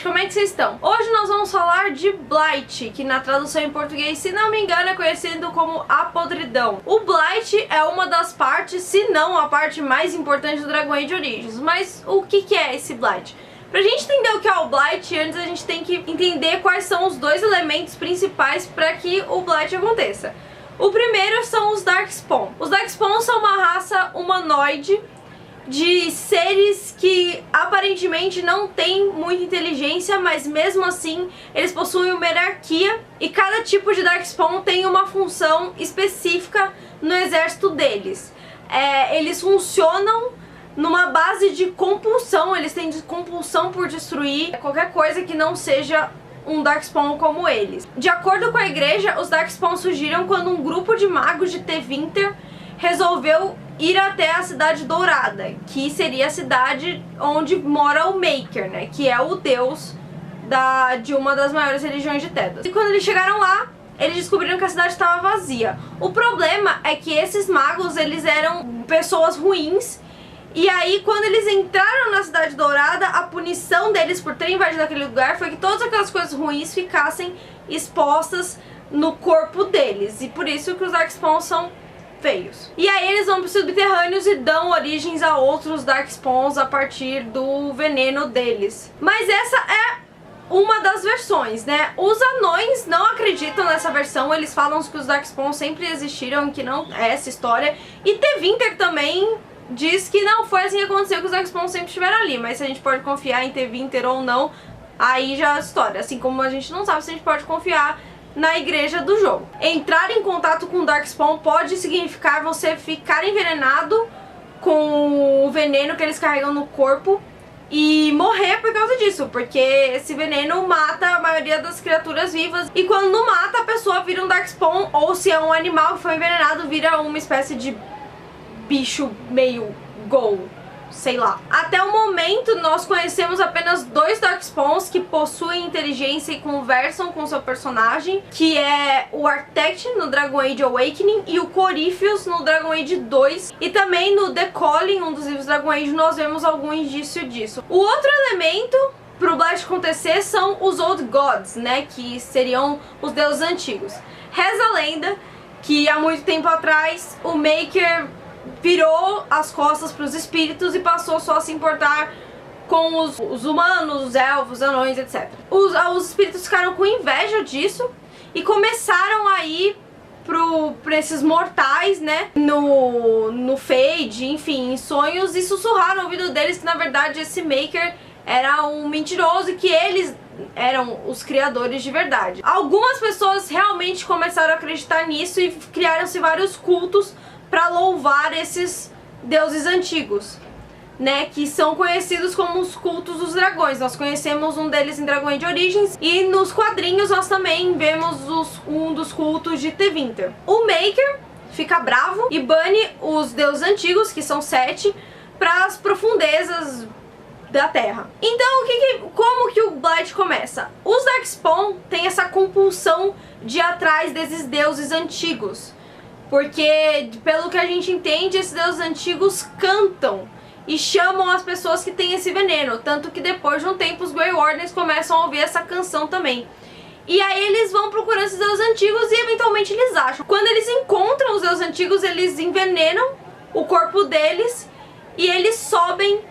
gente, como é que vocês estão? Hoje nós vamos falar de Blight, que na tradução em português, se não me engano, é conhecido como a podridão. O Blight é uma das partes, se não a parte mais importante do Dragon Age Origins. Mas o que é esse Blight? Pra gente entender o que é o Blight, antes a gente tem que entender quais são os dois elementos principais para que o Blight aconteça. O primeiro são os Darkspawn. Os Darkspawn são uma raça humanoide de seres que aparentemente não têm muita inteligência, mas mesmo assim eles possuem uma hierarquia e cada tipo de Darkspawn tem uma função específica no exército deles. Eles funcionam numa base de compulsão, eles têm compulsão por destruir qualquer coisa que não seja um Darkspawn como eles. De acordo com a igreja, os Darkspawn surgiram quando um grupo de magos de Tevinter resolveu ir até a Cidade Dourada, que seria a cidade onde mora o Maker, né, que é o deus de uma das maiores religiões de Thedas. E quando eles chegaram lá, eles descobriram que a cidade estava vazia. O problema é que esses magos, eles eram pessoas ruins. E aí, quando eles entraram na Cidade Dourada, a punição deles por terem invadido aquele lugar foi que todas aquelas coisas ruins ficassem expostas no corpo deles. E por isso que os Darkspawn são feios. E aí eles vão para os subterrâneos e dão origens a outros Darkspawns a partir do veneno deles. Mas essa é uma das versões, né? Os anões não acreditam nessa versão, eles falam que os Darkspawn sempre existiram, que não é essa história. E Tevinter também diz que não foi assim que aconteceu, que os Darkspawn sempre estiveram ali, mas se a gente pode confiar em Tevinter ou não, aí já é a história. Assim como a gente não sabe se a gente pode confiar na igreja do jogo. Entrar em contato com o Darkspawn pode significar você ficar envenenado com o veneno que eles carregam no corpo e morrer por causa disso, porque esse veneno mata a maioria das criaturas vivas, e quando não mata, a pessoa vira um Darkspawn, ou se é um animal que foi envenenado, vira uma espécie de bicho meio ghoul, sei lá. Até o momento nós conhecemos apenas dois Darkspawns que possuem inteligência e conversam com seu personagem, que é o Architect no Dragon Age Awakening e o Corypheus no Dragon Age 2, e também no The Calling, um dos livros Dragon Age, nós vemos algum indício disso. O outro elemento pro Blight acontecer são os Old Gods, né, que seriam os deuses antigos. Reza a lenda que há muito tempo atrás o Maker virou as costas para os espíritos e passou só a se importar com os humanos, os elfos, os anões, etc. Os espíritos ficaram com inveja disso e começaram a ir pra esses mortais, né, no Fade, enfim, em sonhos, e sussurrar no ouvido deles que na verdade esse Maker era um mentiroso e que eles eram os criadores de verdade. Algumas pessoas realmente começaram a acreditar nisso e criaram-se vários cultos para louvar esses deuses antigos, né, que são conhecidos como os cultos dos dragões. Nós conhecemos um deles em Dragon Age Origins, e nos quadrinhos nós também vemos um dos cultos de Tevinter. O Maker fica bravo e bane os deuses antigos, que são 7, para as profundezas da Terra. Então, como que o Blight começa? Os Darkspawn têm essa compulsão de ir atrás desses deuses antigos, porque, pelo que a gente entende, esses deuses antigos cantam e chamam as pessoas que têm esse veneno. Tanto que depois de um tempo os Grey Wardens começam a ouvir essa canção também. E aí eles vão procurando esses deuses antigos e eventualmente eles acham. Quando eles encontram os deuses antigos, eles envenenam o corpo deles e eles sobem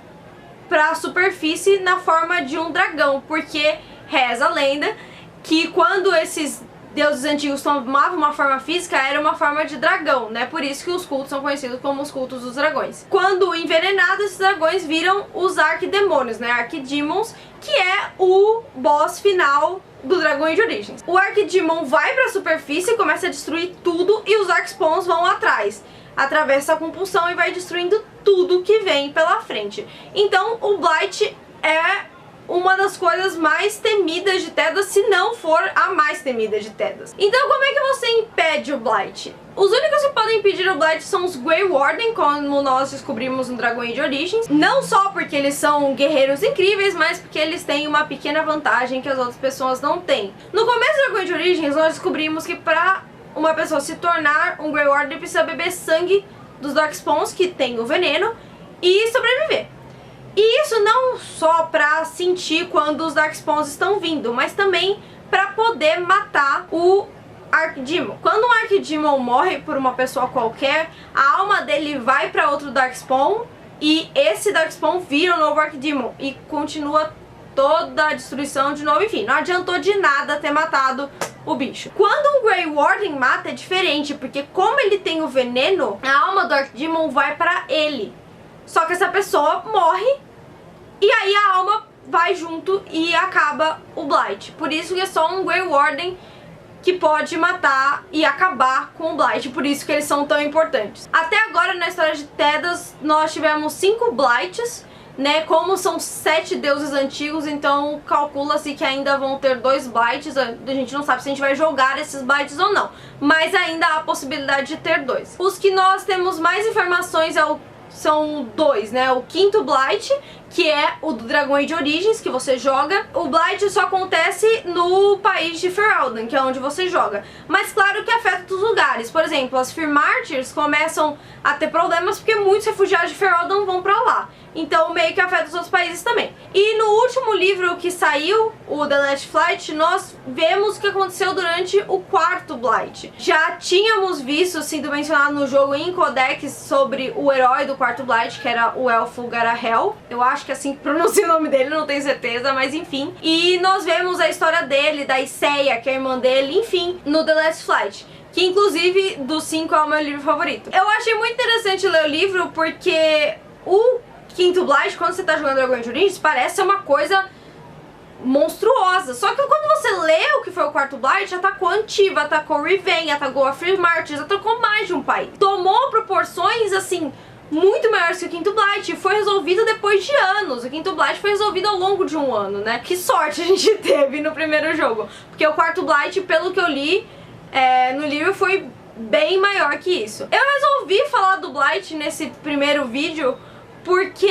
para a superfície na forma de um dragão. Porque reza a lenda que quando esses deuses antigos tomavam uma forma física, era uma forma de dragão, né? Por isso que os cultos são conhecidos como os cultos dos dragões. Quando envenenados, esses dragões viram os Arquidemônios, né? Arquidemons, que é o boss final do Dragon Age Origins. O Arquidemon vai pra superfície, começa a destruir tudo, e os Darkspawns vão atrás. Atravessa a compulsão e vai destruindo tudo que vem pela frente. Então o Blight é uma das coisas mais temidas de Thedas, se não for a mais temida de Thedas. Então como é que você impede o Blight? Os únicos que podem impedir o Blight são os Grey Warden, como nós descobrimos no Dragon Age Origins. Não só porque eles são guerreiros incríveis, mas porque eles têm uma pequena vantagem que as outras pessoas não têm. No começo do Dragon Age Origins, nós descobrimos que pra uma pessoa se tornar um Grey Warden precisa beber sangue dos Darkspawns, que tem o veneno, e sobreviver. E isso não só pra sentir quando os Darkspawns estão vindo, mas também pra poder matar o Archdemon. Quando um Archdemon morre por uma pessoa qualquer, a alma dele vai pra outro Darkspawn e esse Darkspawn vira um novo Archdemon e continua toda a destruição de novo. Enfim, não adiantou de nada ter matado o bicho. Quando um Grey Warden mata é diferente, porque como ele tem o veneno, a alma do Archdemon vai pra ele. Só que essa pessoa morre e aí a alma vai junto e acaba o Blight. Por isso que é só um Grey Warden que pode matar e acabar com o Blight, por isso que eles são tão importantes. Até agora na história de Thedas nós tivemos 5 Blights, né? Como são 7 deuses antigos, então calcula-se que ainda vão ter 2 Blights. A gente não sabe se a gente vai jogar esses Blights ou não, mas ainda há a possibilidade de ter 2. Os que nós temos mais informações são 2, né? O 5º Blight, que é o do Dragoid Origins, que você joga. O Blight só acontece no país de Ferelden, que é onde você joga. Mas claro que afeta outros lugares. Por exemplo, as Fear Martyrs começam a ter problemas porque muitos refugiados de Ferelden vão pra lá. Então meio que afeta os outros países também. E no último livro que saiu, o The Last Flight, nós vemos o que aconteceu durante o 4º Blight. Já tínhamos visto sido mencionado no jogo em Codex sobre o herói do 4º Blight, que era o Elfo Garahel. Eu acho que é assim que pronuncia o nome dele, não tenho certeza, mas enfim. E nós vemos a história dele, da Isseia, que é a irmã dele, enfim, no The Last Flight. Que inclusive dos 5 é o meu livro favorito. Eu achei muito interessante ler o livro porque o 5º Blight, quando você tá jogando Dragoid Origins, parece ser uma coisa monstruosa. Só que quando você lê o que foi o 4º Blight, atacou Antiva, atacou Riven, atacou a Fear Martyrs, atacou mais de um país. Tomou proporções, assim, muito maiores que o 5º Blight e foi resolvido depois de anos. O 5º Blight foi resolvido ao longo de um ano, né? Que sorte a gente teve no primeiro jogo. Porque o 4º Blight, pelo que eu li no livro, foi bem maior que isso. Eu resolvi falar do Blight nesse primeiro vídeo porque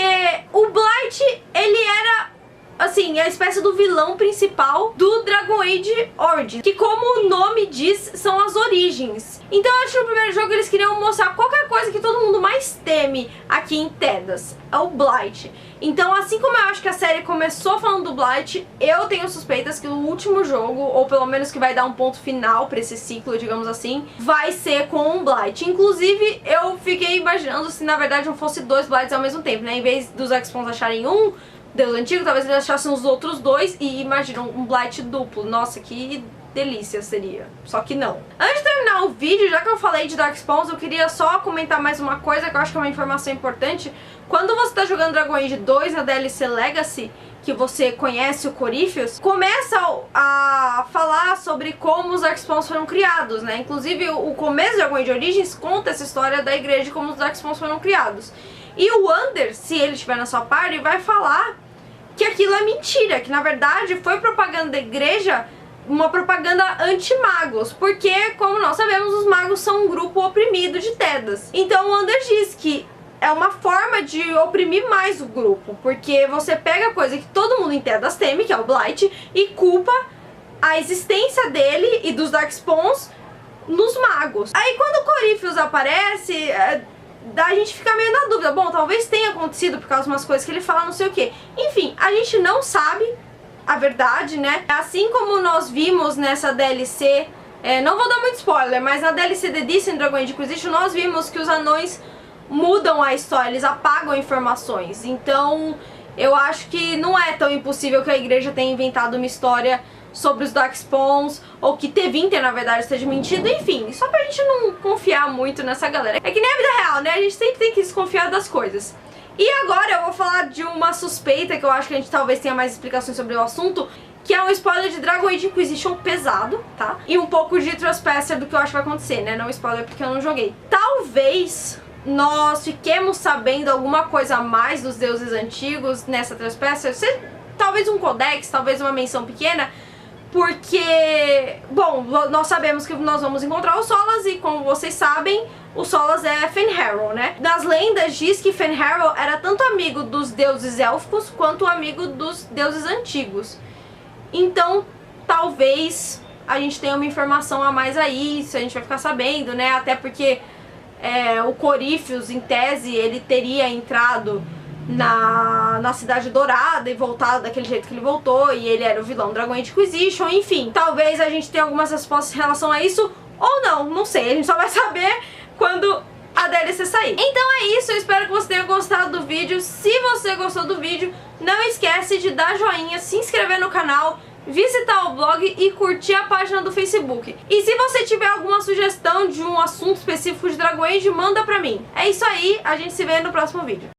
o Blight, ele era, assim, a espécie do vilão principal do Dragon Age Origins, que como o nome diz, são as origens. Então eu acho que no primeiro jogo eles queriam mostrar qualquer coisa que todo mundo mais teme aqui em Thedas, é o Blight. Então assim como eu acho que a série começou falando do Blight, eu tenho suspeitas que o último jogo, ou pelo menos que vai dar um ponto final pra esse ciclo, digamos assim, vai ser com um Blight. Inclusive eu fiquei imaginando se na verdade não fosse 2 Blights ao mesmo tempo, né? Em vez dos Darkspawn acharem um Deus antigo, talvez eles achassem os outros 2 e imaginam um Blight duplo. Nossa, que delícia seria. Só que não. Antes de terminar o vídeo, já que eu falei de Darkspawns, eu queria só comentar mais uma coisa que eu acho que é uma informação importante. Quando você tá jogando Dragon Age 2 na DLC Legacy, que você conhece o Corypheus, começa a falar sobre como os Darkspawns foram criados, né? Inclusive o começo do Dragon Age Origins conta essa história da igreja de como os Darkspawns foram criados. E o Wander, se ele estiver na sua party, vai falar que aquilo é mentira, que na verdade foi propaganda da igreja, uma propaganda anti-magos, porque, como nós sabemos, os magos são um grupo oprimido de Thedas. Então o Wander diz que é uma forma de oprimir mais o grupo, porque você pega a coisa que todo mundo em Thedas teme, que é o Blight, e culpa a existência dele e dos Darkspawns nos magos. Aí quando o Corypheus aparece, a gente fica meio na dúvida. Bom, talvez tenha acontecido por causa de umas coisas que ele fala, não sei o que. Enfim, a gente não sabe a verdade, né? Assim como nós vimos nessa DLC, não vou dar muito spoiler, mas na DLC The Distant Dragon Age Inquisition nós vimos que os anões mudam a história, eles apagam informações. Então eu acho que não é tão impossível que a igreja tenha inventado uma história sobre os Darkspawns, ou que Tevinter, na verdade, esteja mentindo, enfim, só pra gente não confiar muito nessa galera. É que nem a vida real, né? A gente sempre tem que desconfiar das coisas. E agora eu vou falar de uma suspeita que eu acho que a gente talvez tenha mais explicações sobre o assunto, que é um spoiler de Dragon Age Inquisition pesado, tá? E um pouco de Trespasser do que eu acho que vai acontecer, né? Não spoiler porque eu não joguei. Talvez nós fiquemos sabendo alguma coisa a mais dos deuses antigos nessa Trespasser, talvez um codex, talvez uma menção pequena, porque, bom, nós sabemos que nós vamos encontrar o Solas e, como vocês sabem, o Solas é Fenharrow, né? Das lendas diz que Fenharrow era tanto amigo dos deuses élficos quanto amigo dos deuses antigos. Então, talvez a gente tenha uma informação a mais aí, isso a gente vai ficar sabendo, né? Até porque o Corypheus, em tese, ele teria entrado na Cidade Dourada e voltado daquele jeito que ele voltou, e ele era o vilão do Dragon Age Inquisition, enfim. Talvez a gente tenha algumas respostas em relação a isso, ou não sei, a gente só vai saber quando a DLC sair. Então é isso, eu espero que você tenha gostado do vídeo. Se você gostou do vídeo, não esquece de dar joinha, se inscrever no canal, visitar o blog e curtir a página do Facebook. E se você tiver alguma sugestão de um assunto específico de Dragon Age, manda pra mim. É isso aí, a gente se vê no próximo vídeo.